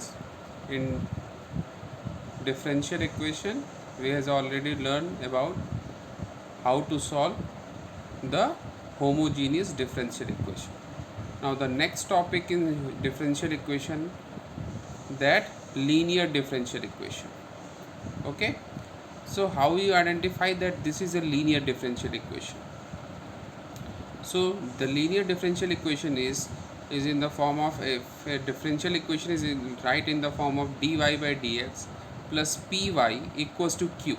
students, in differential equation we has already learned about how to solve the homogeneous differential equation. Now the next topic in differential equation, that linear differential equation. Okay, so how you identify that this is a linear differential equation? So the linear differential equation is in the form of a differential equation is right in the form of dy by dx plus py equals to q,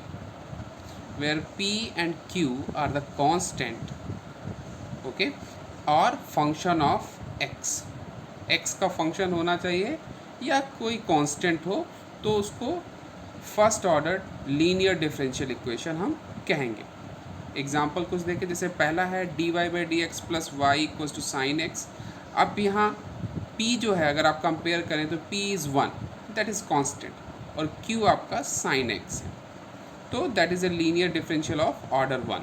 where p and q are the constant, okay, और function of x का function होना चाहिए या कोई constant हो, तो उसको first order linear differential equation हम कहेंगे. एग्जाम्पल कुछ देखें, जैसे पहला है d Y by D x plus y equals to sine x. अब यहाँ p जो है अगर आप कंपेयर करें तो p is 1, that is constant, और q आपका साइन x है, तो that is a linear differential of order 1.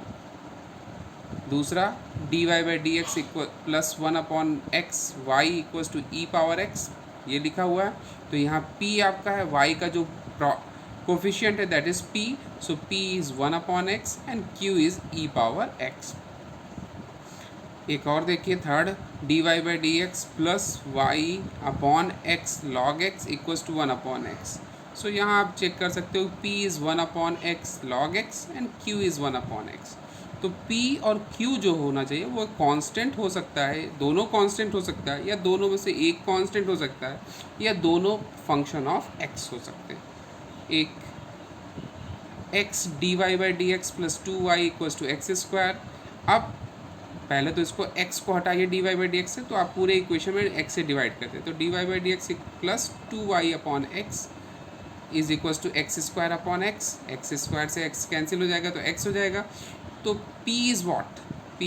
दूसरा d Y by D x equal plus 1 upon x y equals to E power x, ये लिखा हुआ है. तो यहाँ p आपका है, y का जो कोफिशियंट है that is p, so p is 1 upon X and q is E power x. एक और देखिए third, D Y by D x plus Y upon X log X equals to 1 upon X. So यहाँ आप check कर सकते हो p is 1 upon X log X and q is 1 upon X. तो p और q जो होना चाहिए वो कांस्टेंट हो सकता है, दोनों कांस्टेंट हो सकता है, या दोनों में से एक कांस्टेंट हो सकता है, या दोनों फंक्शन ऑफ x हो सकते हैं. एक x d Y by D x plus 2y equals to x square. अब पहले तो इसको x को हटाइए d Y by D x से, तो आप पूरे इक्वेशन में x से डिवाइड करते हैं. तो d Y by D x plus 2y upon x is equals to x square upon x. X square से x कैंसिल हो जाएगा तो x हो जाएगा. तो p इज़ वॉट, p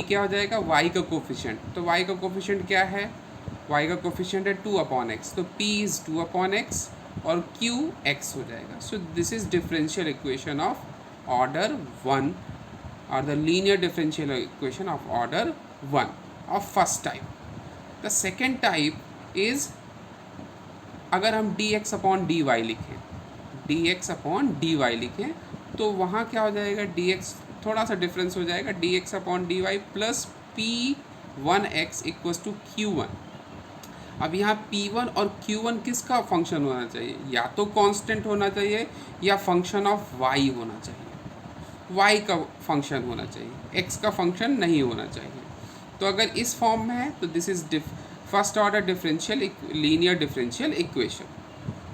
क्या हो जाएगा, y का कोफिशिएंट. तो y का कोफिशिएंट क्या है, y का कोफिशिएंट है 2 अपॉन एक्स, तो p इज़ 2 अपॉन एक्स और q x हो जाएगा. So this is differential equation of order 1 और the linear differential equation of order 1 of first type. The second type is अगर हम dx अपॉन dy लिखें, dx upon dy लिखें, तो वहाँ क्या हो जाएगा, dx थोड़ा सा डिफरेंस हो जाएगा, dx upon dy plus p1x equals to q1. अब यहाँ p1 और q1 किसका फंक्शन होना चाहिए, या तो कांस्टेंट होना चाहिए या फंक्शन ऑफ y होना चाहिए. y का फंक्शन होना चाहिए, x का फंक्शन नहीं होना चाहिए. तो अगर इस फॉर्म में है तो this is first order differential linear differential equation.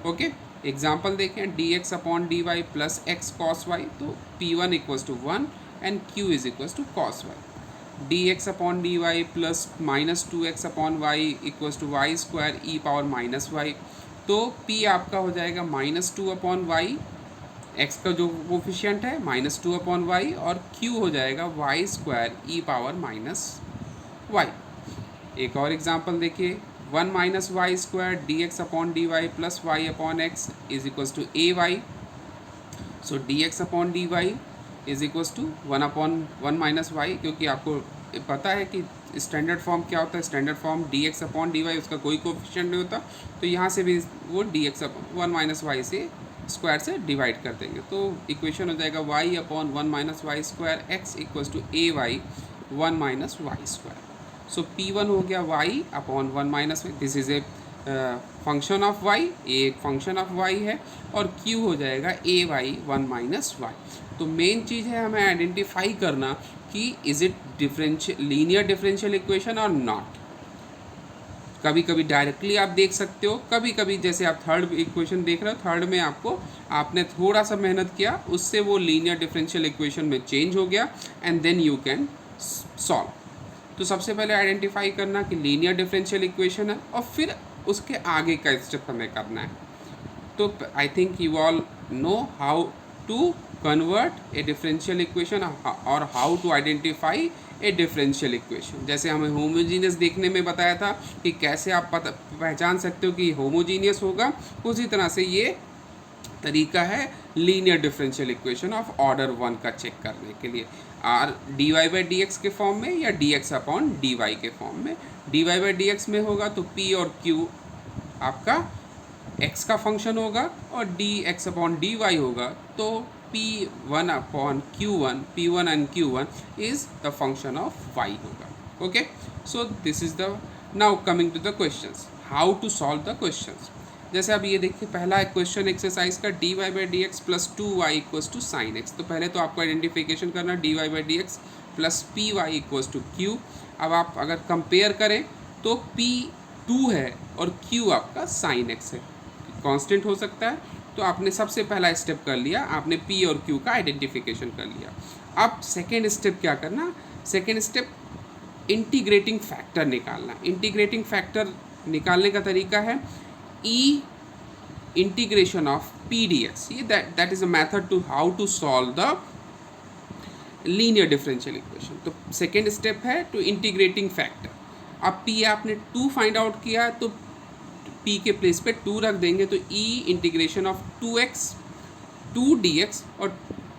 Okay, example देखें, D x upon D Y plus X cos Y, तो p1 equals to 1 and q is equals to cos Y. D x upon D Y plus minus 2x upon Y equals to Y square E power minus Y. तो p आपका हो जाएगा minus 2 upon Y, x का जो coefficient है minus 2 upon y, और q हो जाएगा वाई स्क्वायर ई पावर माइनस वाई. एक और एग्जांपल देखिए, 1 minus y square d x upon D Y plus Y upon x is equals to a y. So d x upon D y is equals to 1 upon 1 minus y, क्योंकि आपको पता है कि standard form क्या होता है, standard form d x upon D y, उसका कोई कोफिशिएंट नहीं होता. तो यहाँ से भी वो d x upon 1 minus y से स्क्वायर से डिवाइड कर देंगे, तो इक्वेशन हो जाएगा y upon 1 minus y square x equals to a y 1 minus y square. So p1 हो गया y upon 1 minus y, this is a function of y, एक फंक्शन ऑफ y है, और q हो जाएगा ए वाई 1 माइनस वाई. तो main चीज़ है हमें आइडेंटिफाई करना कि is it differential linear differential equation और नॉट. कभी कभी डायरेक्टली आप देख सकते हो, कभी कभी जैसे आप थर्ड इक्वेशन देख रहे हो, थर्ड में आपने थोड़ा सा मेहनत किया, उससे वो लीनियर डिफरेंशियल इक्वेशन में चेंज हो गया and then you can solve. तो सबसे पहले आइडेंटिफाई करना कि लीनियर डिफरेंशियल इक्वेशन है, और फिर उसके आगे का स्टेप हमें करना है. तो I think you all know how to convert a differential equation और how to identify a differential equation. जैसे हमें होमोजीनियस देखने में बताया था कि कैसे आप पहचान सकते हो कि होमोजीनियस होगा, उसी तरह से ये तरीका है linear differential equation of order 1 का चेक करने के लिए, or d Y by D x के फॉर्म में या d x upon D y के फॉर्म में. D Y by D x में होगा तो p और q आपका x का फंक्शन होगा और d x upon D y होगा, तो P1 upon Q1, P1 and Q1 is the function of y होगा. Okay, so this is the, now coming to the questions, how to solve the questions. जैसे अब ये देखिए, पहला question exercise का dy by D x plus 2y equals to sine x. तो पहले तो आपको आइडेंटिफिकेशन करना dy by D x plus p y equals to q. अब आप अगर कंपेयर करें तो P2 है और Q आपका साइन एक्स है, कांस्टेंट हो सकता है. तो आपने सबसे पहला स्टेप कर लिया, आपने P और Q का आइडेंटिफिकेशन कर लिया. अब सेकेंड स्टेप क्या करना, सेकेंड स्टेप इंटीग्रेटिंग फैक्टर निकालना. इंटीग्रेटिंग फैक्टर निकालने का तरीका है E integration of P D X. ये that is a method to how to solve the linear differential equation. तो सेकेंड स्टेप है टू इंटीग्रेटिंग फैक्टर. अब P आपने 2 फाइंड आउट किया है, तो P के प्लेस पे 2 रख देंगे, तो E integration of 2x 2 dx, और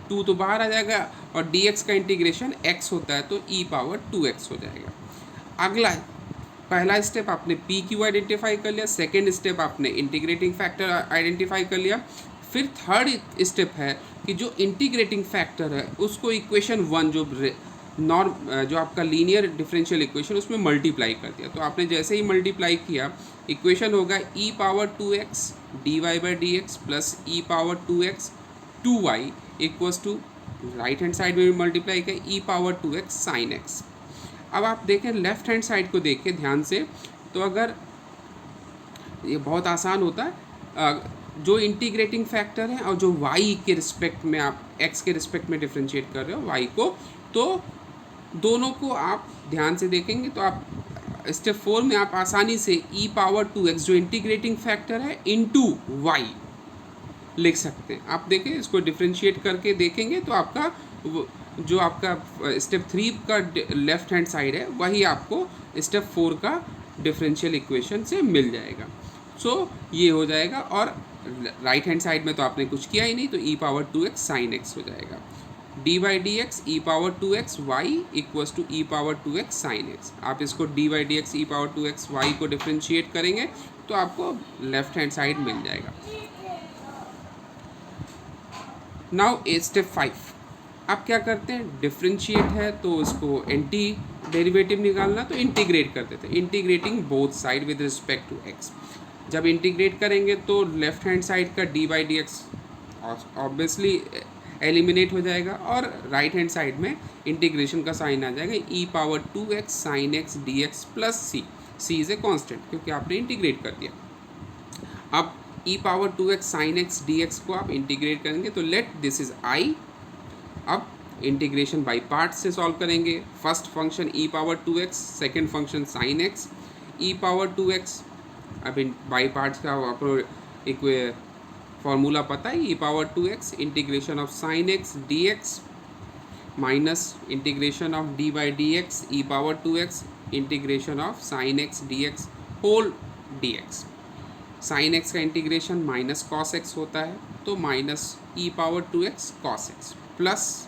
2 तो बाहर आ जाएगा, और dx का इंटीग्रेशन x होता है, तो e पावर 2x हो जाएगा. अगला पहला स्टेप आपने पी क्यू आइडेंटिफाई कर लिया, सेकेंड स्टेप आपने इंटीग्रेटिंग फैक्टर आइडेंटिफाई कर लिया. फिर थर्ड स्टेप है कि जो इंटीग्रेटिंग फैक्टर है उसको इक्वेशन 1 जो आपका लीनियर डिफरेंशियल इक्वेशन, उसमें मल्टीप्लाई कर दिया. तो आपने जैसे ही मल्टीप्लाई किया, इक्वेशन होगा e power 2x dy by D x plus e power 2x 2y equals to, right hand side में भी मल्टीप्लाई किया, e power 2x sine x. अब आप देखें लेफ्ट हैंड साइड को देखें ध्यान से, तो अगर ये बहुत आसान होता है, जो इंटीग्रेटिंग फैक्टर है और जो y के रिस्पेक्ट में आप x के रिस्पेक्ट में डिफ्रेंशिएट कर रहे हो y को, तो दोनों को आप ध्यान से देखेंगे तो आप स्टेप 4 में आप आसानी से e पावर 2x जो इंटीग्रेटिंग फैक्टर है इनटू y लिख सकते हैं. आप देखें, इसको डिफ्रेंशिएट करके देखेंगे तो आपका जो आपका स्टेप 3 का लेफ्ट हैंड साइड है वही आपको स्टेप 4 का डिफरेंशियल इक्वेशन से मिल जाएगा. सो ये हो जाएगा, और राइट हैंड साइड में तो आपने कुछ किया ही नहीं, तो e power 2x sine x हो जाएगा. D by D x e power 2x y equals to E power 2x sine x. आप इसको d by D x e power 2x y को डिफ्रेंशिएट करेंगे तो आपको लेफ्ट हैंड साइड मिल जाएगा. Now step 5, आप क्या करते हैं, डिफ्रेंशिएट है तो उसको एंटी डेरिवेटिव निकालना, तो इंटीग्रेट कर देते हैं. Integrating both side with respect to x. जब इंटीग्रेट करेंगे तो लेफ्ट हैंड साइड का d by D x obviously eliminate हो जाएगा, और राइट हैंड साइड में इंटीग्रेशन का साइन आ जाएगा e power 2x sine x D x plus c. C is a constant क्योंकि आपने इंटीग्रेट कर दिया. अब e power 2x sine x D x को आप इंटीग्रेट करेंगे, तो लेट दिस इज i. अब इंटीग्रेशन बाई पार्ट से सॉल्व करेंगे. First function e power 2x, second function sine x e power 2x. अब बाई पार्ट्स का आपको फॉर्मूला पता है, e power 2x integration of sine x D x minus integration of D by D x e power 2x integration of sine x D x whole d x. Sine x का integration minus cos x होता है, तो minus e power 2x cos x plus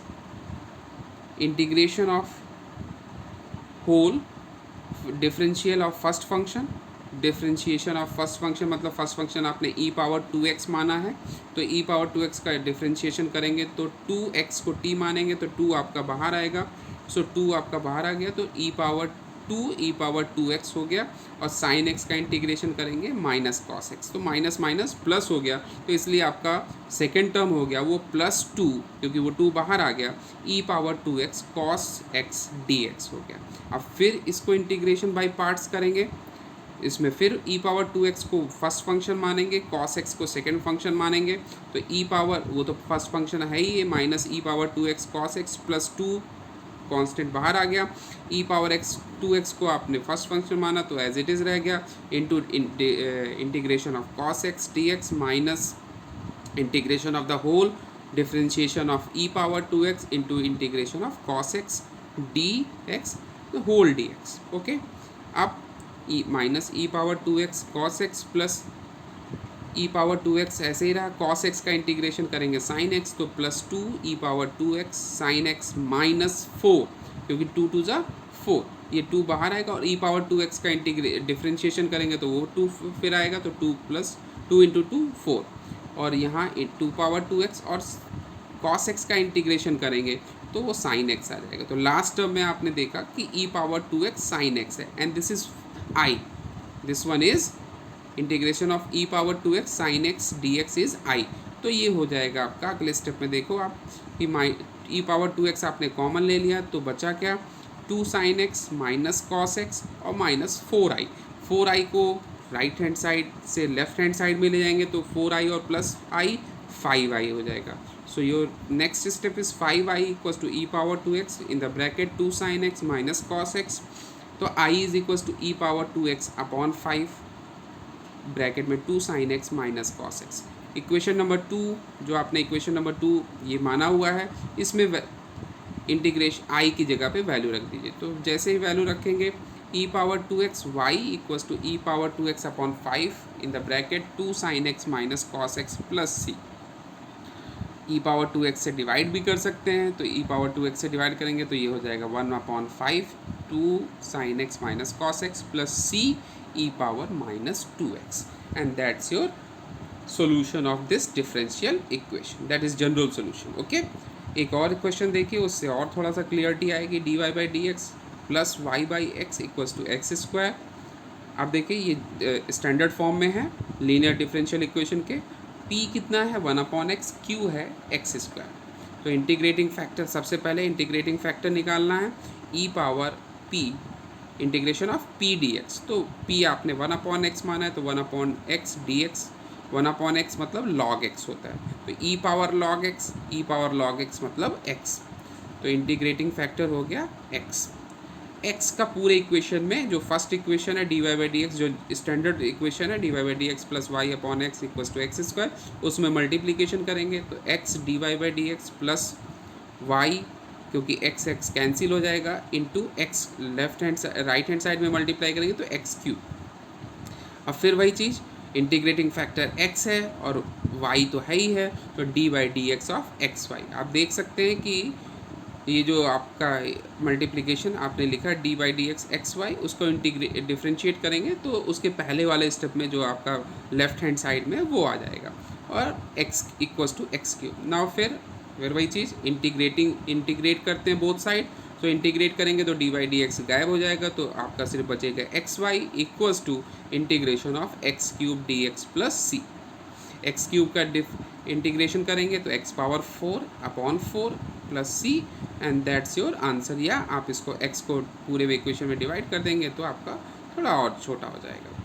integration of whole differential of first function. Differentiation of first function मतलब first function आपने e power 2x माना है, तो e power 2x का डिफरेंशिएशन करेंगे तो 2x को t मानेंगे तो 2 आपका बाहर आएगा. सो 2 आपका बाहर आ गया, तो e पावर 2x हो गया, और साइन x का इंटीग्रेशन करेंगे माइनस कॉस x, तो माइनस माइनस प्लस हो गया, तो इसलिए आपका सेकेंड टर्म हो गया वो प्लस 2, क्योंकि वो 2 बाहर आ गया, e power 2x cos x dx हो गया. अब फिर इसको इंटीग्रेशन बाई पार्ट्स करेंगे. इसमें फिर e पावर 2x को फर्स्ट फंक्शन मानेंगे, cos x को सेकंड फंक्शन मानेंगे, तो e पावर वो तो फर्स्ट फंक्शन है ही, ये minus e power 2x cos x plus 2 constant बाहर आ गया. e पावर x 2x को आपने फर्स्ट फंक्शन माना तो एज इट इज़ रह गया, into integration of cos x dx minus integration of the whole differentiation of e power 2x into integration of cos x dx whole dx. Okay, अब minus ई power 2x cos x plus E power 2x ऐसे ही रहा. Cos X का integration करेंगे sine x, तो plus 2 E power 2x sine X minus 4, क्योंकि 2 2 ज़ा 4, ये 2 बाहर आएगा और ई पावर 2x का डिफ्रेंशिएशन करेंगे तो वो 2 फिर आएगा, तो 2 प्लस 2 इंटू 2 4, और यहाँ 2 पावर 2x और cos x का इंटीग्रेशन करेंगे तो वो sin x आ जाएगा। तो लास्ट टर्म में आपने देखा कि e power 2x sin x है, and this is I, this one is integration of e power 2x sin x dx is I। तो ये हो जाएगा आपका। अगले स्टेप में देखो आप कि ई पावर 2x आपने कॉमन ले लिया, तो बचा क्या, 2 sin x minus cos x और माइनस 4i। 4i को राइट हैंड साइड से लेफ्ट हैंड साइड में ले जाएंगे तो 4i और प्लस i 5i हो जाएगा। So your next step is 5i equals to E power 2x in the bracket 2 sin x minus cos x, तो i is equals to E power 2x upon 5 bracket में 2 sin x minus cos x। Equation number 2, जो आपने equation number 2 ये माना हुआ है, इसमें integration i की जगह पे वैल्यू रख दीजिए। तो जैसे ही वैल्यू रखेंगे E power 2x y equals to E power 2x upon 5 in the bracket 2 sin x minus cos x plus c। E power 2x से डिवाइड भी कर सकते हैं, तो ई पावर 2x से डिवाइड करेंगे तो ये हो जाएगा 1 upon 5 2 sin x minus cos x plus c E power minus 2x, and that's your solution of this differential equation, that is general solution। okay, एक और इक्वेशन देखिए, उससे और थोड़ा सा क्लियरिटी आएगी। dy by D x plus Y by X equals to x square. अब देखिए ये स्टैंडर्ड फॉर्म में है लीनियर डिफरेंशियल इक्वेशन के। p कितना है, 1 अपॉन एक्स, q है एक्स स्क्वायर। तो इंटीग्रेटिंग फैक्टर, सबसे पहले इंटीग्रेटिंग फैक्टर निकालना है, E power p integration of p dx। तो p आपने 1 अपॉन एक्स माना है तो 1 upon x dx, 1 upon x मतलब log x होता है, तो e power log x, e power log x मतलब x। तो इंटीग्रेटिंग फैक्टर हो गया x। x का पूरे इक्वेशन में जो फर्स्ट इक्वेशन है dy बाई डी एक्स, जो स्टैंडर्ड इक्वेशन है dy by D x plus Y upon x equals to x square, उसमें मल्टीप्लीकेशन करेंगे तो x dy by D x plus Y, क्योंकि x x कैंसिल हो जाएगा, into x left hand right hand side में multiply करेंगे तो x cube. अब फिर वही चीज़, इंटीग्रेटिंग फैक्टर x है और y तो है ही है, तो d by D x of x y. आप देख सकते हैं कि ये जो आपका मल्टीप्लिकेशन आपने लिखा d by D x x y, उसको डिफ्रेंशिएट करेंगे तो उसके पहले वाले स्टेप में जो आपका लेफ्ट हैंड साइड में वो आ जाएगा, और x equals to x cube. Now फिर वही चीज़ इंटीग्रेट करते हैं बोथ साइड, तो इंटीग्रेट करेंगे तो डी बाई डी एक्स गायब हो जाएगा, तो आपका सिर्फ बचेगा x y equals to integration of x cube d x plus c. X cube का इंटीग्रेशन करेंगे तो x power 4 upon 4 plus c, and that's your answer. या आप इसको एक्स को पूरे इक्वेशन में डिवाइड कर देंगे तो आपका थोड़ा और छोटा हो जाएगा।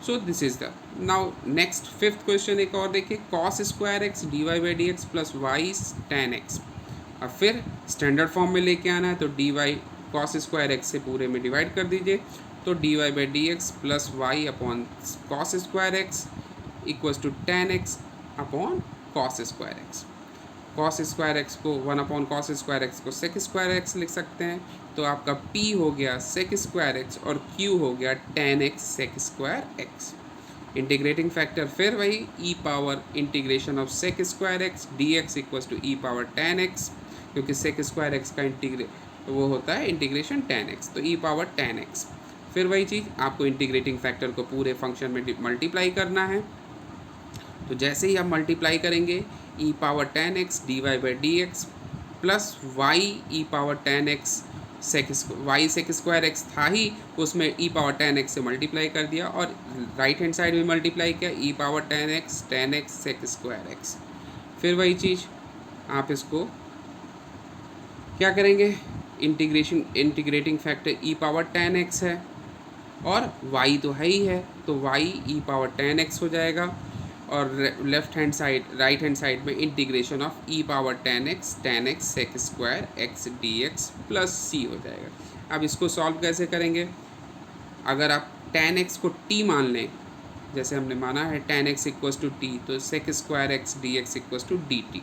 So this is the now next fifth question. एक और देखिए, cos square x D Y by D x plus y tan x. अब फिर स्टैंडर्ड फॉर्म में लेके आना है, तो d y cos square x से पूरे में डिवाइड कर दीजिए, तो d Y by D x plus Y upon cos square x equals to tan x upon cos square x. Cos square x को 1 अपॉन कॉस स्क्वायर एक्स को सेक square x लिख सकते हैं, तो आपका p हो गया सेक स्क्वायर एक्स और q हो गया tan x sec square x. Integrating factor फिर वही e power integration of sec square x D x equals to E power tan x, क्योंकि सेक स्क्वायर एक्स का वो होता है इंटीग्रेशन टेन एक्स, तो ई पावर टेन एक्स। फिर वही चीज़ आपको इंटीग्रेटिंग फैक्टर को पूरे फंक्शन में मल्टीप्लाई करना है, तो जैसे ही आप मल्टीप्लाई करेंगे E power tan X D Y by D x plus Y E power tan x sec Y sec square X था ही, उसमें ई पावर टेन एक्स से मल्टीप्लाई कर दिया और राइट हैंड साइड में मल्टीप्लाई किया E power tan x sec square X. फिर वही चीज़ आप इसको क्या करेंगे, integrating factor E power tan X है और y तो है ही है, तो y ई पावर टेन एक्स हो जाएगा, और left hand side right hand side में integration of E power tan x sec square x D x plus C हो जाएगा। अब इसको सॉल्व कैसे करेंगे, अगर आप टेन एक्स को t मान लें, जैसे हमने माना है tan X equals to T, तो sec square x D x equals to D T,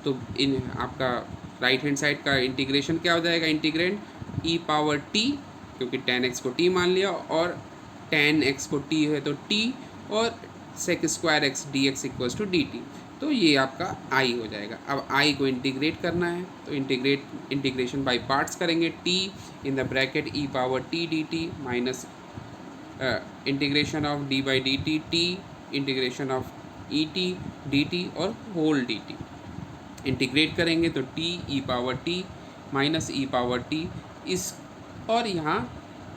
तो इन आपका राइट हैंड साइड का इंटीग्रेशन क्या हो जाएगा, इंटीग्रेंड ई पावर टी, क्योंकि टेन एक्स को टी मान लिया और टेन एक्स को टी है तो टी, और sec square x D x equals to D T. तो ये आपका आई हो जाएगा। अब आई को इंटीग्रेट करना है तो इंटीग्रेशन बाय पार्ट्स करेंगे। T in the bracket E power T D T minus integration of D by D T, T integration of E T D T और होल डी टी। इंटीग्रेट करेंगे तो T ई power T minus ई power T इस, और यहाँ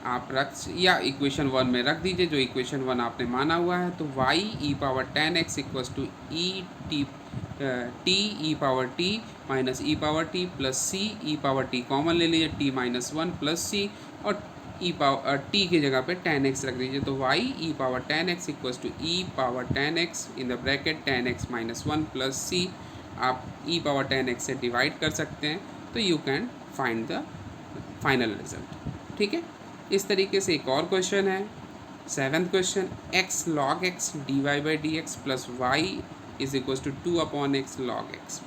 आप रख या equation 1 में रख दीजिए जो इक्वेशन 1 आपने माना हुआ है। तो y E power 10x equals to e t E power T minus E power t plus c e power t common ले लीजिए, टी माइनस 1 प्लस सी, और ई पावर टी की जगह पे 10x रख दीजिए। तो y E power 10x equals to E power 10x in the bracket 10x minus 1 plus C. आप ई पावर 10x से डिवाइड कर सकते हैं तो you can find the final result. ठीक है, इस तरीके से एक और क्वेश्चन है 7th question, x log x dy by D x plus y is equals to 2/x log x।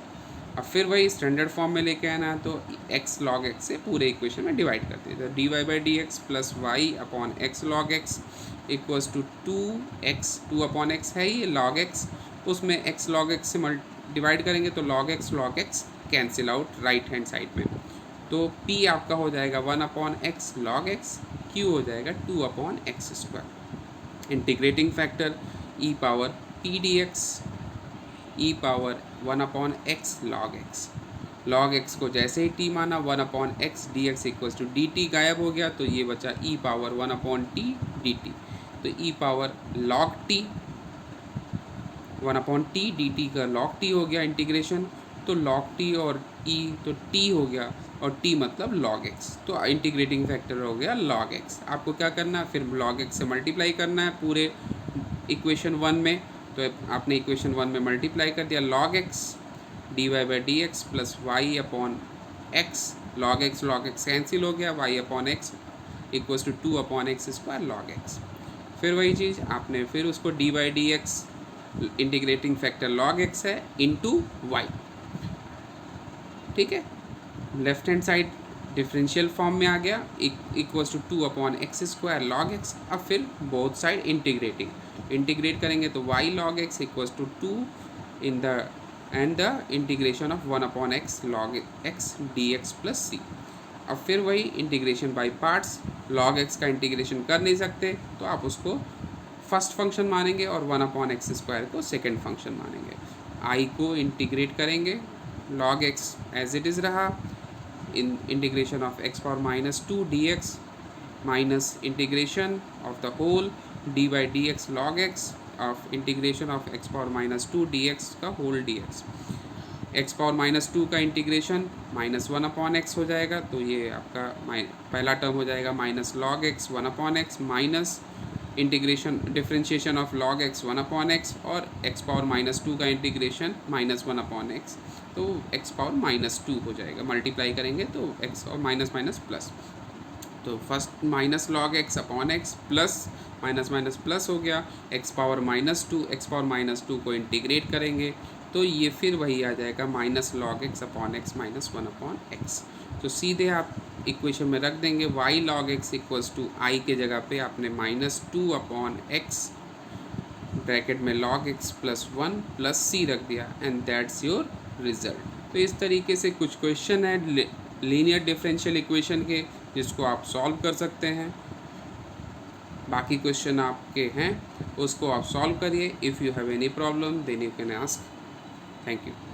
अब फिर वही स्टैंडर्ड फॉर्म में लेके आना है तो x log x से पूरे इक्वेशन में डिवाइड करते हैं। तो dy by D x plus Y upon x log x equals to 2/x है ये log x, उसमें x log x से डिवाइड करेंगे तो log x cancel out right hand side में। तो p आपका हो जाएगा 1/x log x, q हो जाएगा 2/x square. Integrating factor e power p dx e power 1/x log x। log x को जैसे ही t माना 1/x dx equals to dt गायब हो गया तो ये बचा e पावर 1/t dt। तो e power log t 1/t dt का log t हो गया इंटीग्रेशन, तो log t और e तो t हो गया और t मतलब log x, तो इंटीग्रेटिंग फैक्टर हो गया log x। आपको क्या करना है फिर log x से मल्टीप्लाई करना है पूरे इक्वेशन 1 में। तो आपने इक्वेशन 1 में मल्टीप्लाई कर दिया log x dy by D x plus Y upon x, log x cancel हो गया, y upon x equals to 2/x square log x। फिर वही चीज़ आपने फिर उसको d by D x integrating factor log x है इंटू वाई। ठीक है, left hand side differential form में आ गया equals to 2/x square log x। अब फिर बोथ साइड इंटीग्रेट करेंगे तो y log x equals to 2 in the end the integration of 1/x log x dx plus c। अब फिर वही integration by parts, log x का integration कर नहीं सकते तो आप उसको फर्स्ट फंक्शन मानेंगे और 1/x स्क्वायर को सेकेंड फंक्शन मानेंगे। i को इंटीग्रेट करेंगे, log x as it is रहा, integration of x power minus 2 dx minus integration of the whole d by D x log x of integration of x power minus 2 dx का whole dx। x power minus 2 का integration minus 1/x हो जाएगा, तो ये आपका पहला term हो जाएगा minus log x 1/x minus integration differentiation of log x 1/x और x पावर माइनस 2 का इंटीग्रेशन माइनस 1/x, तो x पावर माइनस 2 हो जाएगा। मल्टीप्लाई करेंगे तो x और माइनस माइनस प्लस, तो first minus log x upon x plus minus minus plus हो गया, x पावर माइनस 2 को इंटीग्रेट करेंगे तो ये फिर वही आ जाएगा minus log x upon x minus 1/x। तो सीधे आप इक्वेशन में रख देंगे y log x equals to i के जगह पे आपने माइनस 2/x ब्रैकेट में log x plus 1 plus c रख दिया एंड दैट्स योर रिजल्ट। तो इस तरीके से कुछ क्वेश्चन है लीनियर डिफरेंशियल इक्वेशन के जिसको आप सॉल्व कर सकते हैं। बाकी क्वेश्चन आपके हैं उसको आप सॉल्व करिए। If you have any problem then you can ask. Thank you.